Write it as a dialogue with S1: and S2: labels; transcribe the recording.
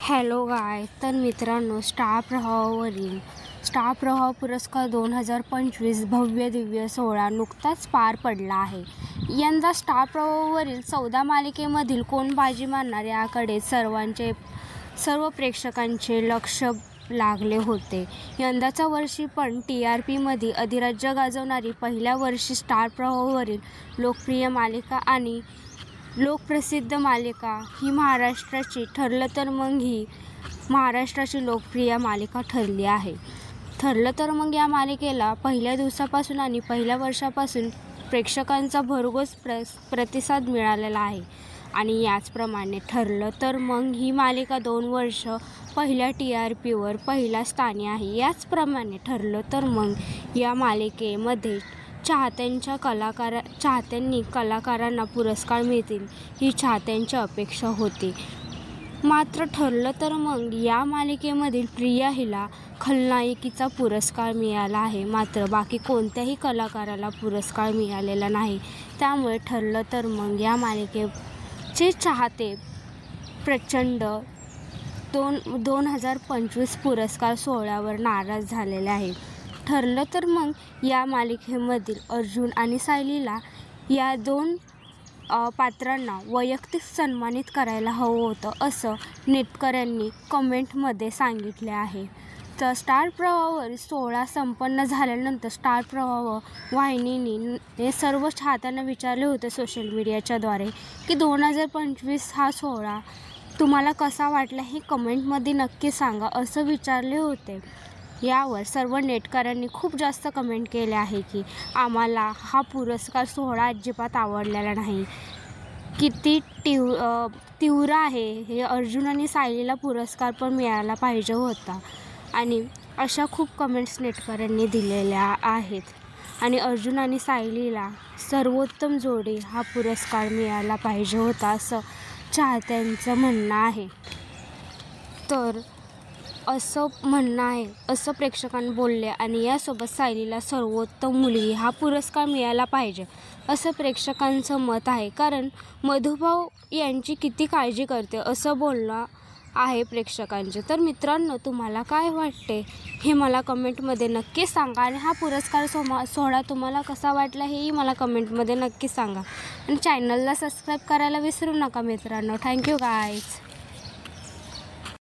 S1: Hello गाय. तर मित्रांनो, star प्रवाह पुरस्कार 2025 भव्य दिव्य सोहळा नुकताच पार पडला आहे. यंदा स्टार प्रवाहावरील 14 मालिकेमधील कोण बाजी मारणार याकडे सर्व प्रेक्षकांचे लक्ष लागले होते. यंदाच्या वर्षी पण TRPमध्ये अधिराज्य गाजवणारी पहिल्या वर्षी स्टार प्रवाहावरील लोकप्रिय मालिका आणि लोकप्रसिद्ध मालिका ही महाराष्ट्राची ठरलं तर मग ही महाराष्ट्राची लोकप्रिय मालिका ठरली आहे. ठरलं तर मग या मालिकेला पहिल्या दिवसापासून आणि पहिल्या वर्षापासून प्रेक्षकांचा भरघोस प्रतिसाद मिळालेला आहे. आणि याचप्रमाणे ठरलं तर मग ही मालिका 2 वर्ष पहिल्या TRPवर पहिल्या स्थानी आहे. याचप्रमाणे ठरलं तर मग या मालिकेमध्ये चाहत्यांनी कलाकारांना पुरस्कार मिळतील ही चाहत्यांची अपेक्षा होती. मात्र ठरलं तर मग या मालिकेमधील प्रिया हिला खलनायिकेचा पुरस्कार मिळाला आहे. मात्र बाकी कोणत्याही कलाकाराला पुरस्कार मिळालेला नाही. त्यामुळे ठरलं तर मग या मालिकेचे चाहते प्रचंड 2025 पुरस्कार सोहळ्यावर नाराज झालेले आहे. ठरलं तर मग या मालिकेमधील अर्जुन आणि सायलीला या 2 पात्रांना वैयक्तिक सन्मानित करायला हवं होतं, असं नेटकऱ्यांनी कमेंटमध्ये सांगितले आहे. तर स्टार प्रवाहावर सोहळा संपन्न झाल्यानंतर स्टार प्रवाह वाहिनीने सर्व चाहत्यांना विचारले होते सोशल मीडियाच्याद्वारे की 2025 हा सोहळा तुम्हाला कसा वाटला हे कमेंटमध्ये नक्की सांगा, असं विचारले होते. यावर सर्व नेटकऱ्यांनी खूप जास्त कमेंट केले आहे की आम्हाला हा पुरस्कार सोहळा अजिबात आवडलेला नाही. किती तीव्र आहे हे. अर्जुन आणि सायलीला पुरस्कार पण मिळाला पाहिजे होता आणि अशा खूप कमेंट्स नेटकऱ्यांनी दिलेल्या आहेत. आणि अर्जुन आणि सायलीला सर्वोत्तम जोडी हा पुरस्कार मिळाला पाहिजे होता असं चाहत्यांचं म्हणणं आहे. तर असं म्हणणं आहे असं प्रेक्षकांनी बोलले. आणि यासोबत सायलीला सर्वोत्तम मुलगी हा पुरस्कार मिळाला पाहिजे असं प्रेक्षकांचं मत आहे. कारण मधुभाऊ यांची किती काळजी करते असं बोलणं आहे प्रेक्षकांचे. तर मित्रांनो, तुम्हाला काय वाटते हे मला कमेंटमध्ये नक्की सांगा. आणि हा पुरस्कार सोहळा तुम्हाला कसा वाटला हेही मला कमेंटमध्ये नक्की सांगा. आणि चॅनलला सबस्क्राईब करायला विसरू नका मित्रांनो. Thank you guys.